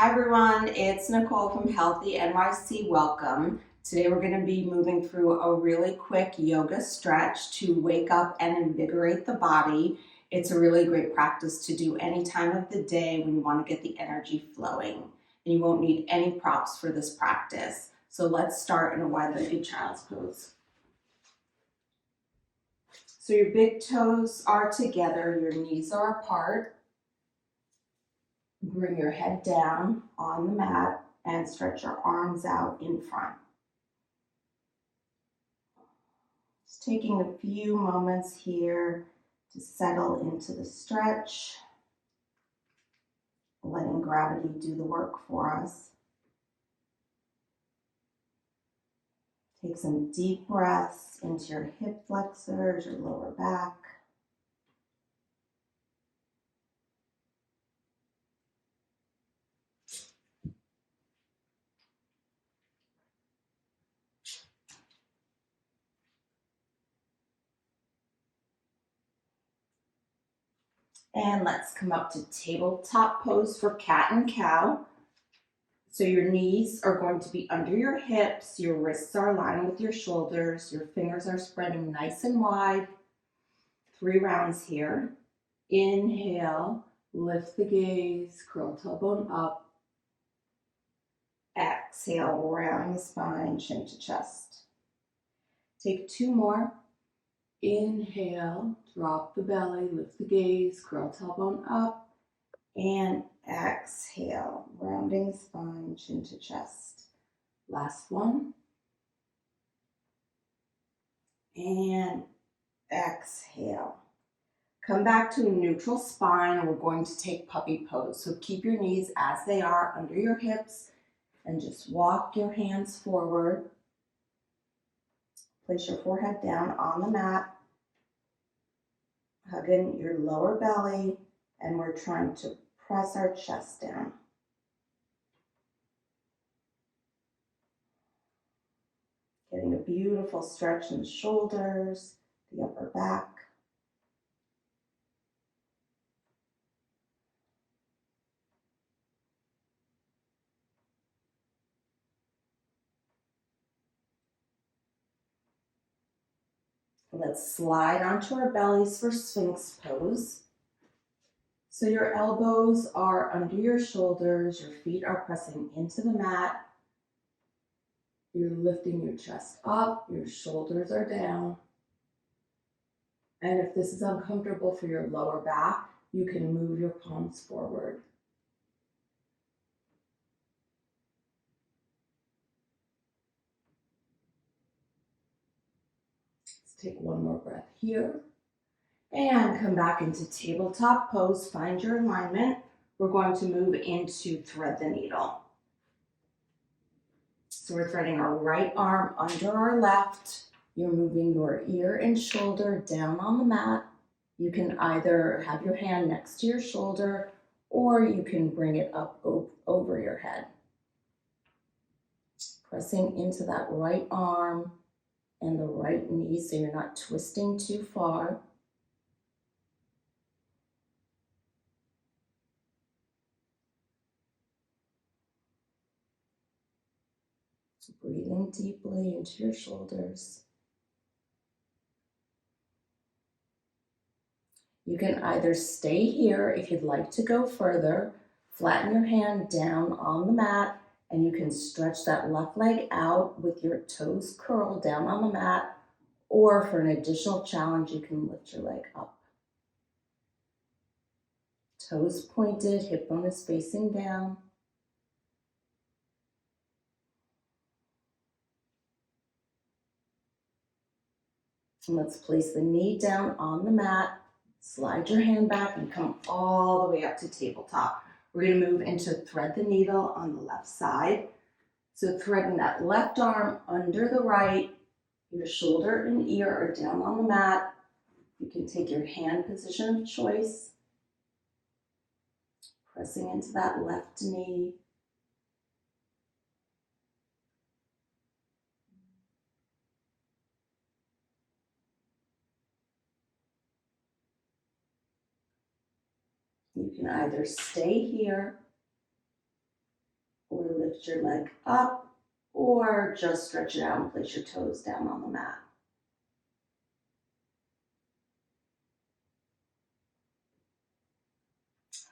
Hi everyone, it's Nicole from Healthy NYC. Welcome. Today we're going to be moving through a really quick yoga stretch to wake up and invigorate the body. It's a really great practice to do any time of the day when you want to get the energy flowing. And you won't need any props for this practice. So let's start in a wide-legged child's pose. So your big toes are together, your knees are apart. Bring your head down on the mat and stretch your arms out in front. Just taking a few moments here to settle into the stretch, letting gravity do the work for us. Take some deep breaths into your hip flexors, your lower back. And let's come up to tabletop pose for cat and cow. So your knees are going to be under your hips, your wrists are aligned with your shoulders, your fingers are spreading nice and wide. 3 rounds here. Inhale, lift the gaze, curl tailbone up. Exhale, rounding the spine, chin to chest. Take 2 more. Inhale, drop the belly, lift the gaze, curl tailbone up. And exhale, rounding the spine, chin to chest. Last one. And exhale. Come back to a neutral spine and we're going to take puppy pose. So keep your knees as they are under your hips and just walk your hands forward. Place your forehead down on the mat, hugging your lower belly, and we're trying to press our chest down. Getting a beautiful stretch in the shoulders, the upper back. Let's slide onto our bellies for Sphinx Pose. So your elbows are under your shoulders, your feet are pressing into the mat. You're lifting your chest up, your shoulders are down. And if this is uncomfortable for your lower back, you can move your palms forward. Let's take one more breath here. And come back into tabletop pose, find your alignment. We're going to move into thread the needle. So we're threading our right arm under our left. You're moving your ear and shoulder down on the mat. You can either have your hand next to your shoulder or you can bring it up over your head. Pressing into that right arm and the right knee so you're not twisting too far. Breathing deeply into your shoulders. You can either stay here if you'd like to go further, flatten your hand down on the mat, and you can stretch that left leg out with your toes curled down on the mat, or for an additional challenge, you can lift your leg up. Toes pointed, hip bone is facing down. And let's place the knee down on the mat, slide your hand back and come all the way up to tabletop. We're going to move into thread the needle on the left side. So threading that left arm under the right, your shoulder and ear are down on the mat. You can take your hand position of choice, pressing into that left knee. You can either stay here lift your leg up, or just stretch it out and place your toes down on the mat.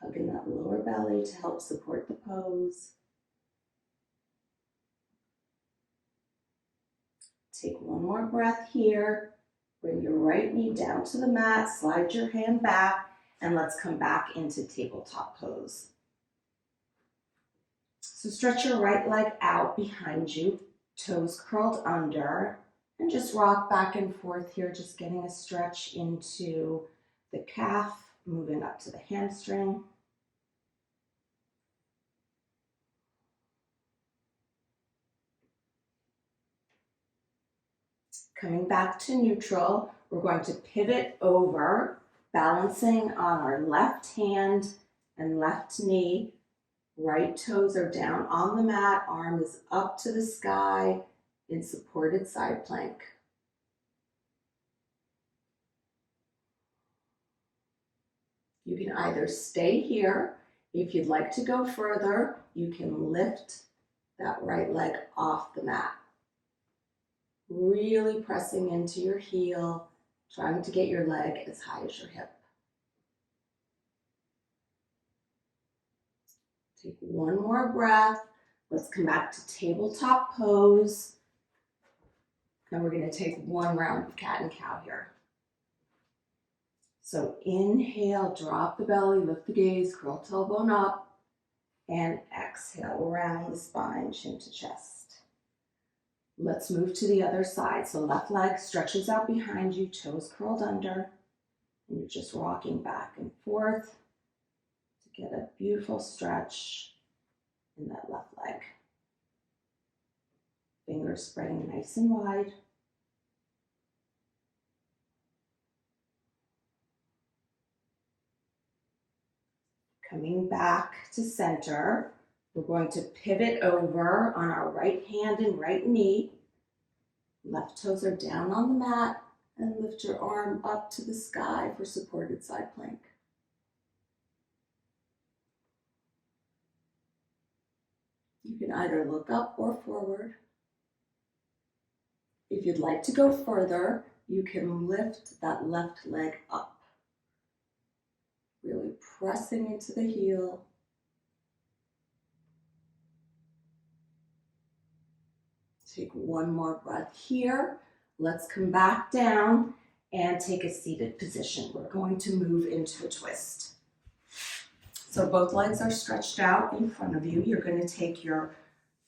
Hugging that lower belly to help support the pose. Take one more breath here. Bring your right knee down to the mat, slide your hand back, and let's come back into tabletop pose. So stretch your right leg out behind you, toes curled under, and just rock back and forth here, just getting a stretch into the calf, moving up to the hamstring. Coming back to neutral, we're going to pivot over, balancing on our left hand and left knee. Right toes are down on the mat, arm is up to the sky in supported side plank. You can either stay here. If you'd like to go further, you can lift that right leg off the mat. Really pressing into your heel, trying to get your leg as high as your hip. Take one more breath. Let's come back to tabletop pose. And we're going to take one round of cat and cow here. So inhale, drop the belly, lift the gaze, curl tailbone up, and exhale, round the spine, chin to chest. Let's move to the other side. So left leg stretches out behind you, toes curled under, and you're just rocking back and forth to get a beautiful stretch in that left leg. Fingers spreading nice and wide. Coming back to center, we're going to pivot over on our right hand and right knee. Left toes are down on the mat, and lift your arm up to the sky for supported side plank. You can either look up or forward. If you'd like to go further, you can lift that left leg up. Really pressing into the heel. Take one more breath here. Let's come back down and take a seated position. We're going to move into a twist. So both legs are stretched out in front of you. You're going to take your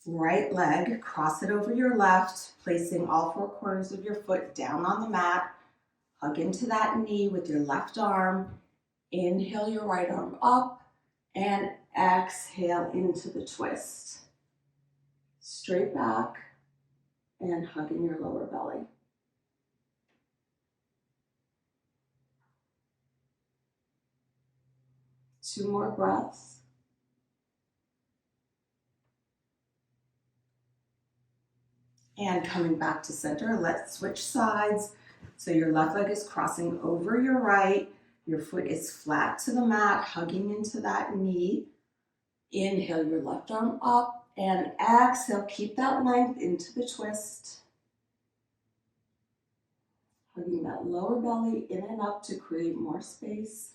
right leg, cross it over your left, placing all four corners of your foot down on the mat. Hug into that knee with your left arm. Inhale your right arm up and exhale into the twist. Straight back and hugging your lower belly. Two more breaths. And coming back to center, let's switch sides. So your left leg is crossing over your right. Your foot is flat to the mat, hugging into that knee. Inhale your left arm up and exhale. Keep that length into the twist. Hugging that lower belly in and up to create more space.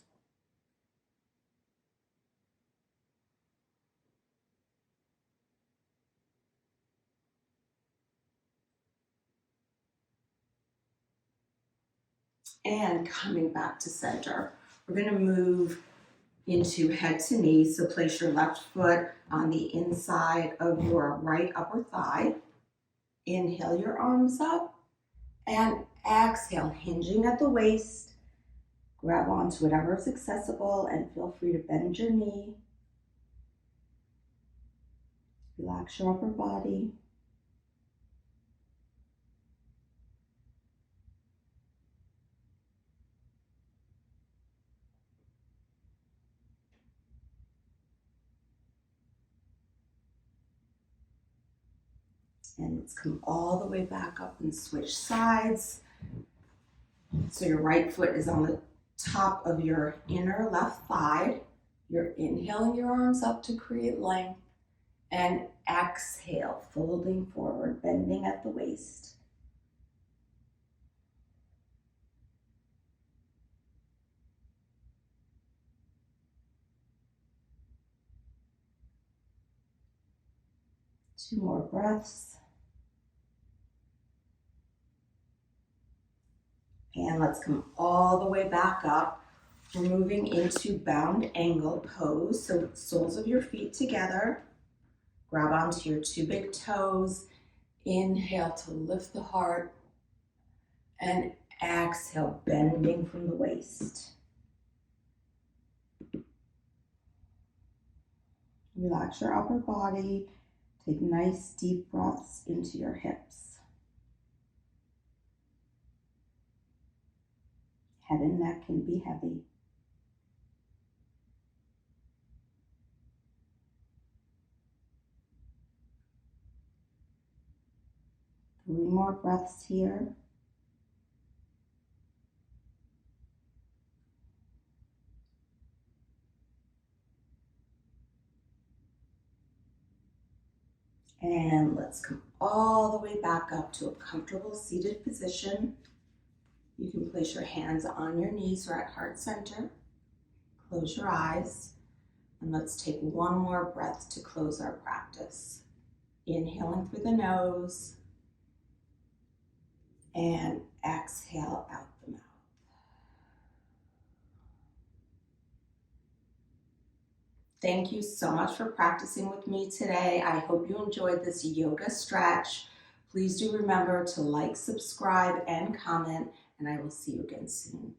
And coming back to center. We're going to move into head to knee. So place your left foot on the inside of your right upper thigh. Inhale your arms up and exhale, hinging at the waist. Grab onto whatever is accessible and feel free to bend your knee. Relax your upper body. And let's come all the way back up and switch sides. So your right foot is on the top of your inner left thigh. You're inhaling your arms up to create length And exhale, folding forward, bending at the waist. Two more breaths. And let's come all the way back up. We're moving into bound angle pose. So soles of your feet together. Grab onto your two big toes. Inhale to lift the heart. And exhale, bending from the waist. Relax your upper body. Take nice deep breaths into your hips. Head and neck can be heavy. Three more breaths here. And let's come all the way back up to a comfortable seated position. You can place your hands on your knees or at heart center. Close your eyes. And let's take one more breath to close our practice. Inhaling through the nose. And exhale out the mouth. Thank you so much for practicing with me today. I hope you enjoyed this yoga stretch. Please do remember to like, subscribe, and comment, and I will see you again soon.